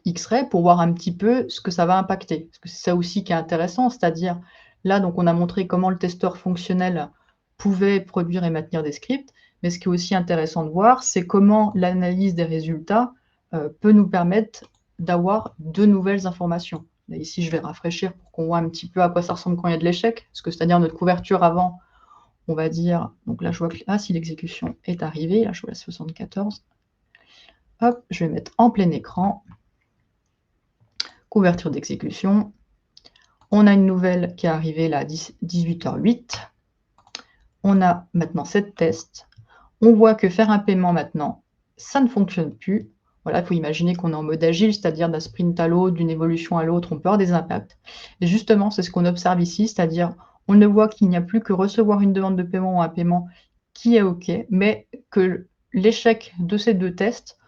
X-Ray pour voir un petit peu ce que ça va impacter. Parce que c'est ça aussi qui est intéressant, c'est-à-dire, là, donc, on a montré comment le testeur fonctionnel pouvait produire et maintenir des scripts, mais ce qui est aussi intéressant de voir, c'est comment l'analyse des résultats peut nous permettre d'avoir de nouvelles informations. Là, ici, je vais rafraîchir pour qu'on voit un petit peu à quoi ça ressemble quand il y a de l'échec, parce que c'est-à-dire notre couverture avant, on va dire, donc là, je vois que si l'exécution est arrivée, là, je vois la 74. Hop, je vais mettre en plein écran, couverture d'exécution. On a une nouvelle qui est arrivée là à 18h08. On a maintenant 7 tests. On voit que faire un paiement maintenant, ça ne fonctionne plus. Voilà, il faut imaginer qu'on est en mode agile, c'est-à-dire d'un sprint à l'autre, d'une évolution à l'autre, on peut avoir des impacts. Et justement, c'est ce qu'on observe ici, c'est-à-dire on ne voit qu'il n'y a plus que recevoir une demande de paiement ou un paiement qui est OK, mais que l'échec de ces deux tests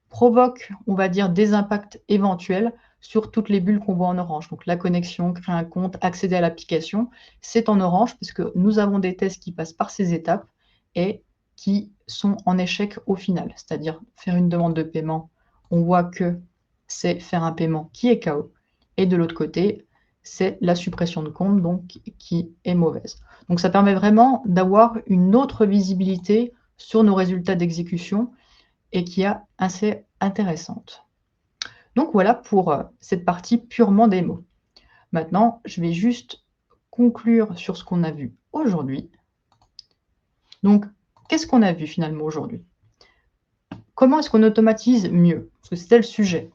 provoque, on va dire, des impacts éventuels sur toutes les bulles qu'on voit en orange. Donc la connexion, créer un compte, accéder à l'application, c'est en orange parce que nous avons des tests qui passent par ces étapes et qui sont en échec au final. C'est-à-dire faire une demande de paiement, on voit que c'est faire un paiement qui est KO. Et de l'autre côté, c'est la suppression de compte donc, qui est mauvaise. Donc ça permet vraiment d'avoir une autre visibilité sur nos résultats d'exécution et qui est assez intéressante. Donc voilà pour cette partie purement démo. Maintenant, je vais juste conclure sur ce qu'on a vu aujourd'hui. Donc, qu'est-ce qu'on a vu finalement aujourd'hui? Comment est-ce qu'on automatise mieux? Parce que c'était le sujet.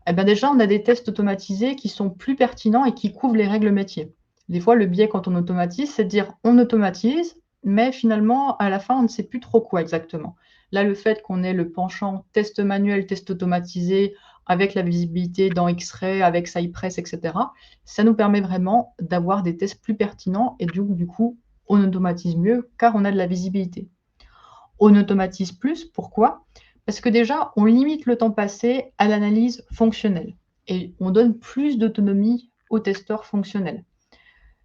Eh bien déjà, on a des tests automatisés qui sont plus pertinents et qui couvrent les règles métiers. Des fois, le biais quand on automatise, c'est de dire on automatise, mais finalement, à la fin, on ne sait plus trop quoi exactement. Là, le fait qu'on ait le penchant test manuel, test automatisé, avec la visibilité dans X-Ray, avec Cypress, etc., ça nous permet vraiment d'avoir des tests plus pertinents et du coup, on automatise mieux car on a de la visibilité. On automatise plus, pourquoi? Parce que déjà, on limite le temps passé à l'analyse fonctionnelle et on donne plus d'autonomie aux testeurs fonctionnels.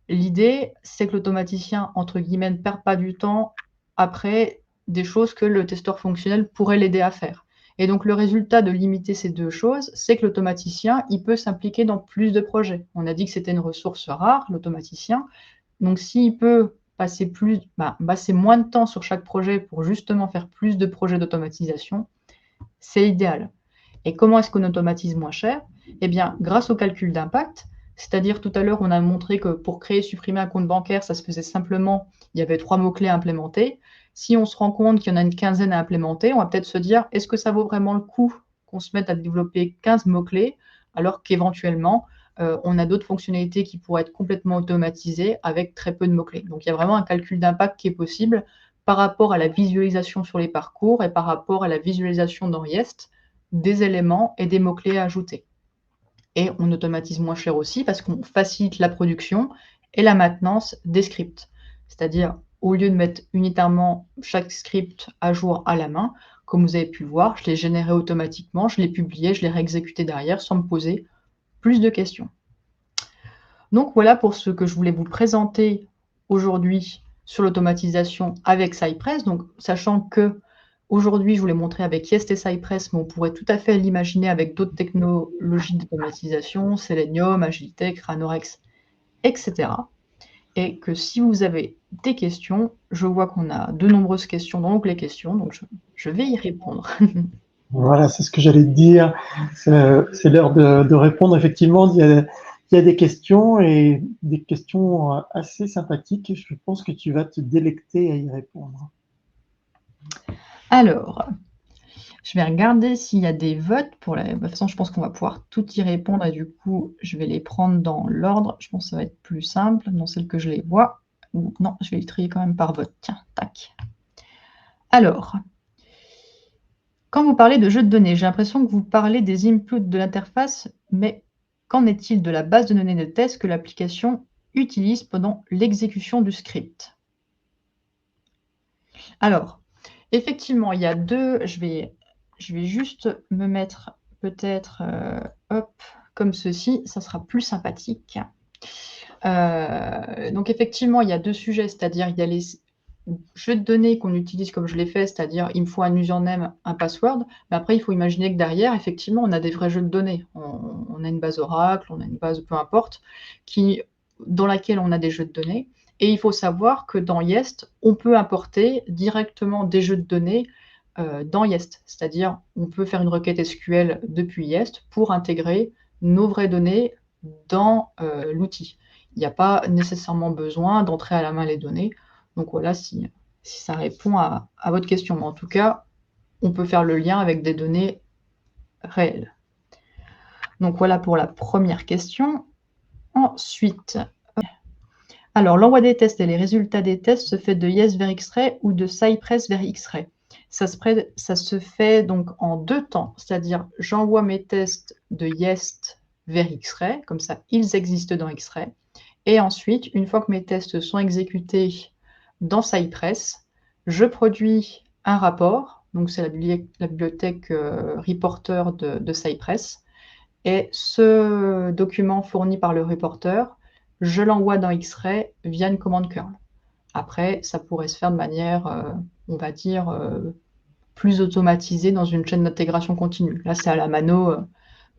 L'idée, c'est que l'automaticien, entre guillemets, ne perd pas du temps après des choses que le testeur fonctionnel pourrait l'aider à faire. Et donc, le résultat de limiter ces deux choses, c'est que l'automaticien, il peut s'impliquer dans plus de projets. On a dit que c'était une ressource rare, l'automaticien. Donc, s'il peut passer moins de temps sur chaque projet pour justement faire plus de projets d'automatisation, c'est idéal. Et comment est-ce qu'on automatise moins cher? Eh bien, grâce au calcul d'impact, c'est-à-dire tout à l'heure, on a montré que pour créer et supprimer un compte bancaire, ça se faisait simplement, il y avait 3 mots-clés à implémenter. Si on se rend compte qu'il y en a une quinzaine à implémenter, on va peut-être se dire, est-ce que ça vaut vraiment le coup qu'on se mette à développer 15 mots-clés alors qu'éventuellement, on a d'autres fonctionnalités qui pourraient être complètement automatisées avec très peu de mots-clés. Donc, il y a vraiment un calcul d'impact qui est possible par rapport à la visualisation sur les parcours et par rapport à la visualisation dans Yest des éléments et des mots-clés à ajouter. Et on automatise moins cher aussi parce qu'on facilite la production et la maintenance des scripts. C'est-à-dire, au lieu de mettre unitairement chaque script à jour à la main, comme vous avez pu le voir, je l'ai généré automatiquement, je l'ai publié, je l'ai réexécuté derrière sans me poser plus de questions. Donc voilà pour ce que je voulais vous présenter aujourd'hui sur l'automatisation avec Cypress. Donc, sachant que aujourd'hui, je vous l'ai montré avec Yest et Cypress, mais on pourrait tout à fait l'imaginer avec d'autres technologies d'automatisation, Selenium, Agilitech, Ranorex, etc. Et que si vous avez des questions, je vois qu'on a de nombreuses questions dans l'onglet questions, donc je vais y répondre. Voilà, c'est ce que j'allais te dire. C'est l'heure de répondre. Effectivement, il y a des questions et des questions assez sympathiques. Je pense que tu vas te délecter à y répondre. Alors, je vais regarder s'il y a des votes. De toute façon, je pense qu'on va pouvoir tout y répondre et du coup, je vais les prendre dans l'ordre. Je pense que ça va être plus simple dans celle que je les vois. Ou non, je vais les trier quand même par vote. Tiens, tac. Alors, quand vous parlez de jeux de données, j'ai l'impression que vous parlez des inputs de l'interface, mais qu'en est-il de la base de données de test que l'application utilise pendant l'exécution du script? Alors, effectivement, il y a deux. Je vais juste me mettre peut-être hop, comme ceci, ça sera plus sympathique. Donc effectivement, il y a deux sujets, c'est-à-dire il y a les jeux de données qu'on utilise comme je l'ai fait, c'est-à-dire il me faut un username, un password, mais après il faut imaginer que derrière, effectivement, on a des vrais jeux de données. On a une base Oracle, on a une base peu importe, dans laquelle on a des jeux de données. Et il faut savoir que dans Yest, on peut importer directement des jeux de données dans Yest. C'est-à-dire, on peut faire une requête SQL depuis Yest pour intégrer nos vraies données dans l'outil. Il n'y a pas nécessairement besoin d'entrer à la main les données. Donc voilà, si ça répond à votre question. Mais en tout cas, on peut faire le lien avec des données réelles. Donc voilà pour la première question. Ensuite, alors l'envoi des tests et les résultats des tests se fait de Yest vers X-Ray ou de Cypress vers X-Ray. Ça se fait donc en deux temps, c'est-à-dire j'envoie mes tests de Yest vers X-Ray, comme ça ils existent dans X-Ray. Et ensuite, une fois que mes tests sont exécutés dans Cypress, je produis un rapport, donc c'est la bibliothèque reporter de Cypress, et ce document fourni par le reporter, je l'envoie dans X-Ray via une commande curl. Après, ça pourrait se faire de manière, on va dire, plus automatisée dans une chaîne d'intégration continue. Là, c'est à la mano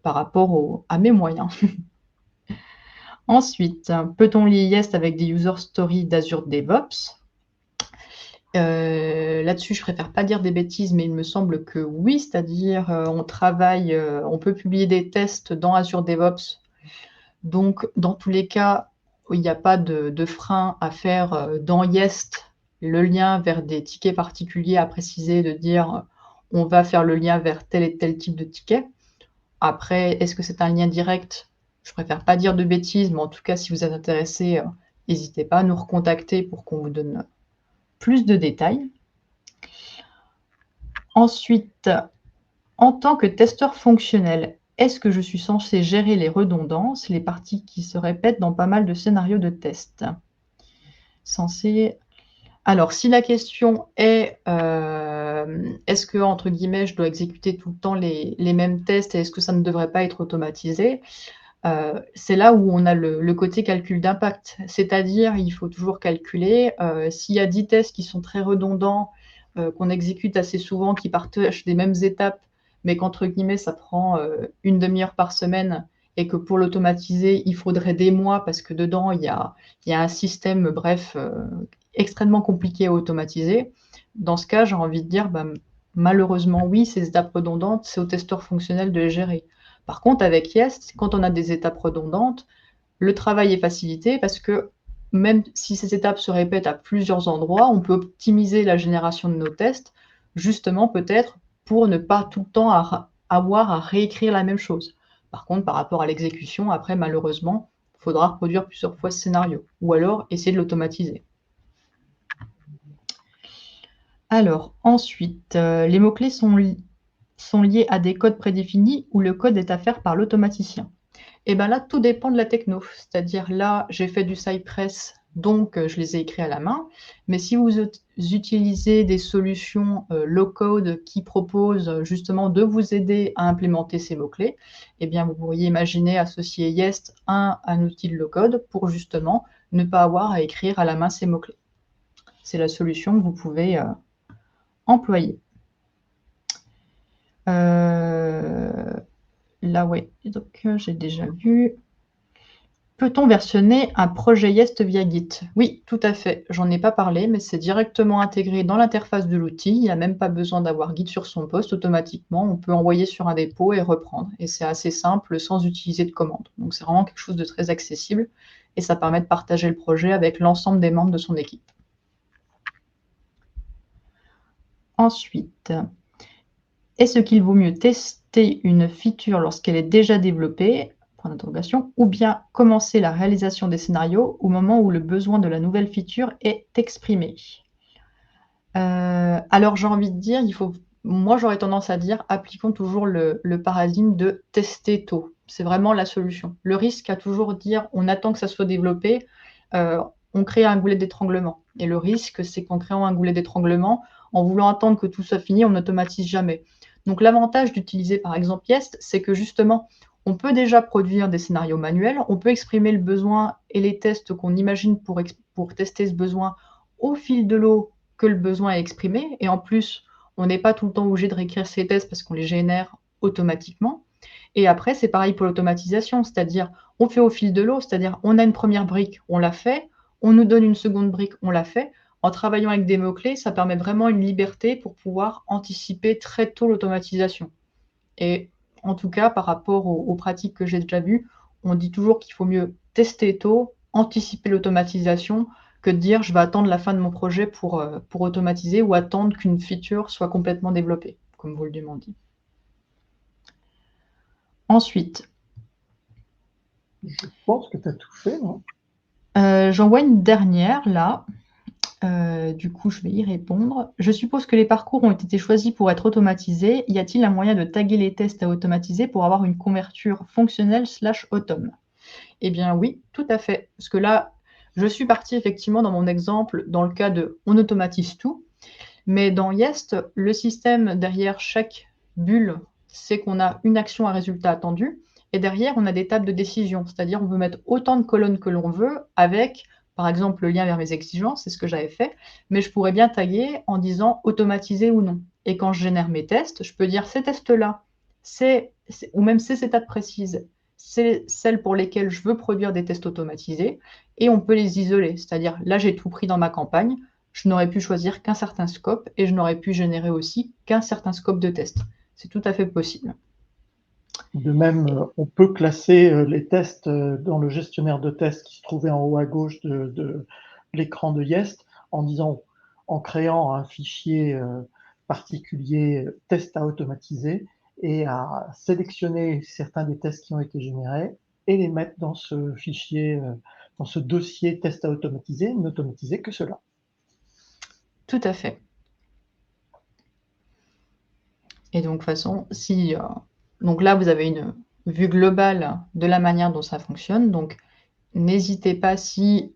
par rapport à mes moyens. Ensuite, peut-on lier Yest avec des user stories d'Azure DevOps? Là-dessus, je préfère pas dire des bêtises, mais il me semble que oui, c'est-à-dire on peut publier des tests dans Azure DevOps. Donc, dans tous les cas, il n'y a pas de frein à faire dans Yest le lien vers des tickets particuliers à préciser, de dire on va faire le lien vers tel et tel type de ticket. Après, est-ce que c'est un lien direct? Je préfère pas dire de bêtises, mais en tout cas, si vous êtes intéressé, n'hésitez pas à nous recontacter pour qu'on vous donne plus de détails. Ensuite, en tant que testeur fonctionnel, est-ce que je suis censé gérer les redondances, les parties qui se répètent dans pas mal de scénarios de test? Censé Alors, si la question est, est-ce que, entre guillemets, «je dois exécuter tout le temps les mêmes tests et est-ce que ça ne devrait pas être automatisé?» C'est là où on a le côté calcul d'impact. C'est-à-dire, il faut toujours calculer, s'il y a 10 tests qui sont très redondants, qu'on exécute assez souvent, qui partagent des mêmes étapes, mais qu'entre guillemets, ça prend, 1/2 heure par semaine et que pour l'automatiser, il faudrait des mois parce que dedans, il y a un système, bref, extrêmement compliqué à automatiser. Dans ce cas, j'ai envie de dire, bah, malheureusement, oui, ces étapes redondantes, c'est au testeur fonctionnel de les gérer. Par contre, avec Jest, quand on a des étapes redondantes, le travail est facilité parce que même si ces étapes se répètent à plusieurs endroits, on peut optimiser la génération de nos tests, justement peut-être pour ne pas tout le temps avoir à réécrire la même chose. Par contre, par rapport à l'exécution, après, malheureusement, il faudra reproduire plusieurs fois ce scénario ou alors essayer de l'automatiser. Alors, ensuite, les mots-clés sont liés à des codes prédéfinis ou le code est à faire par l'automaticien. Et ben là, tout dépend de la techno. C'est-à-dire là, j'ai fait du Cypress, donc je les ai écrits à la main. Mais si vous utilisez des solutions low-code qui proposent justement de vous aider à implémenter ces mots-clés, eh bien vous pourriez imaginer associer Jest à un outil de low-code pour justement ne pas avoir à écrire à la main ces mots-clés. C'est la solution que vous pouvez employer. Là, ouais, donc j'ai déjà vu. Peut-on versionner un projet Jest via Git? Oui, tout à fait. J'en ai pas parlé, mais c'est directement intégré dans l'interface de l'outil. Il n'y a même pas besoin d'avoir Git sur son poste automatiquement. On peut envoyer sur un dépôt et reprendre. Et c'est assez simple sans utiliser de commande. Donc c'est vraiment quelque chose de très accessible et ça permet de partager le projet avec l'ensemble des membres de son équipe. Ensuite, est-ce qu'il vaut mieux tester une feature lorsqu'elle est déjà développée, point d'interrogation, ou bien commencer la réalisation des scénarios au moment où le besoin de la nouvelle feature est exprimé? Alors j'ai envie de dire, moi j'aurais tendance à dire, appliquons toujours le paradigme de tester tôt. C'est vraiment la solution. Le risque à toujours dire: «On attend que ça soit développé», heu, on crée un goulet d'étranglement et le risque, c'est qu'en créant un goulet d'étranglement, en voulant attendre que tout soit fini, on n'automatise jamais. Donc l'avantage d'utiliser par exemple Jest, c'est que justement, on peut déjà produire des scénarios manuels, on peut exprimer le besoin et les tests qu'on imagine pour tester ce besoin au fil de l'eau que le besoin est exprimé et en plus, on n'est pas tout le temps obligé de réécrire ces tests parce qu'on les génère automatiquement et après, c'est pareil pour l'automatisation, c'est-à-dire on fait au fil de l'eau, c'est-à-dire on a une première brique, on l'a fait, on nous donne une seconde brique, on l'a fait. En travaillant avec des mots-clés, ça permet vraiment une liberté pour pouvoir anticiper très tôt l'automatisation et en tout cas, par rapport aux pratiques que j'ai déjà vues, on dit toujours qu'il faut mieux tester tôt, anticiper l'automatisation que de dire: «Je vais attendre la fin de mon projet pour automatiser» ou attendre qu'une feature soit complètement développée, comme vous le demandiez. Ensuite, Je pense que tu as tout fait, non? j'en vois une dernière là, du coup je vais y répondre. Je suppose que les parcours ont été choisis pour être automatisés. Y a-t-il un moyen de taguer les tests à automatiser pour avoir une couverture fonctionnelle/automne? Eh bien oui, tout à fait. Parce que là, je suis partie effectivement dans mon exemple, dans le cas de on automatise tout, mais dans Jest, le système derrière chaque bulle, c'est qu'on a une action, un résultat attendu, et derrière, on a des tables de décision. C'est-à-dire, on peut mettre autant de colonnes que l'on veut avec, par exemple, le lien vers mes exigences, c'est ce que j'avais fait, mais je pourrais bien taguer en disant automatiser ou non. Et quand je génère mes tests, je peux dire ces tests-là, ou même ces étapes précises, c'est celles pour lesquelles je veux produire des tests automatisés, et on peut les isoler. C'est-à-dire, là, j'ai tout pris dans ma campagne, je n'aurais pu choisir qu'un certain scope et je n'aurais pu générer aussi qu'un certain scope de test. C'est tout à fait possible. De même, on peut classer les tests dans le gestionnaire de tests qui se trouvait en haut à gauche de l'écran de Jest en créant un fichier particulier test à automatiser et à sélectionner certains des tests qui ont été générés et les mettre dans ce fichier, dans ce dossier test à automatiser, n'automatiser que cela. Tout à fait. Et donc, de toute façon, si, donc là, vous avez une vue globale de la manière dont ça fonctionne. Donc, n'hésitez pas si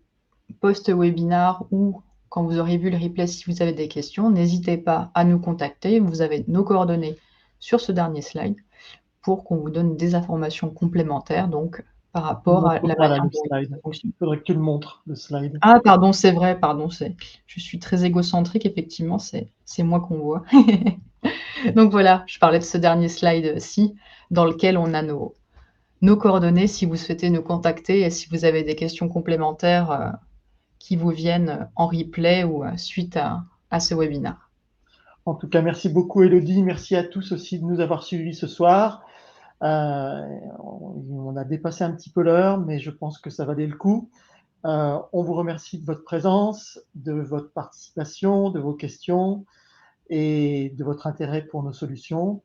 post-webinar ou quand vous aurez vu le replay, si vous avez des questions, n'hésitez pas à nous contacter. Vous avez nos coordonnées sur ce dernier slide pour qu'on vous donne des informations complémentaires, donc par On ne rapport à montre la pas là manière le dont ça slide. fonctionne. Il faudrait que tu le montres, le slide. Ah pardon, c'est vrai, pardon, je suis très égocentrique, effectivement, c'est moi qu'on voit. Donc voilà, je parlais de ce dernier slide-ci, dans lequel on a nos coordonnées si vous souhaitez nous contacter et si vous avez des questions complémentaires, qui vous viennent en replay ou, suite à ce webinaire. En tout cas, merci beaucoup Élodie, merci à tous aussi de nous avoir suivis ce soir. On a dépassé un petit peu l'heure, mais je pense que ça valait le coup. On vous remercie de votre présence, de votre participation, de vos questions et de votre intérêt pour nos solutions.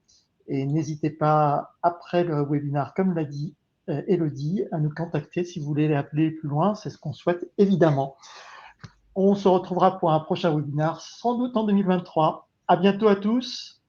Et n'hésitez pas, après le webinaire, comme l'a dit Élodie, à nous contacter si vous voulez les appeler plus loin. C'est ce qu'on souhaite évidemment. On se retrouvera pour un prochain webinaire, sans doute en 2023. À bientôt à tous.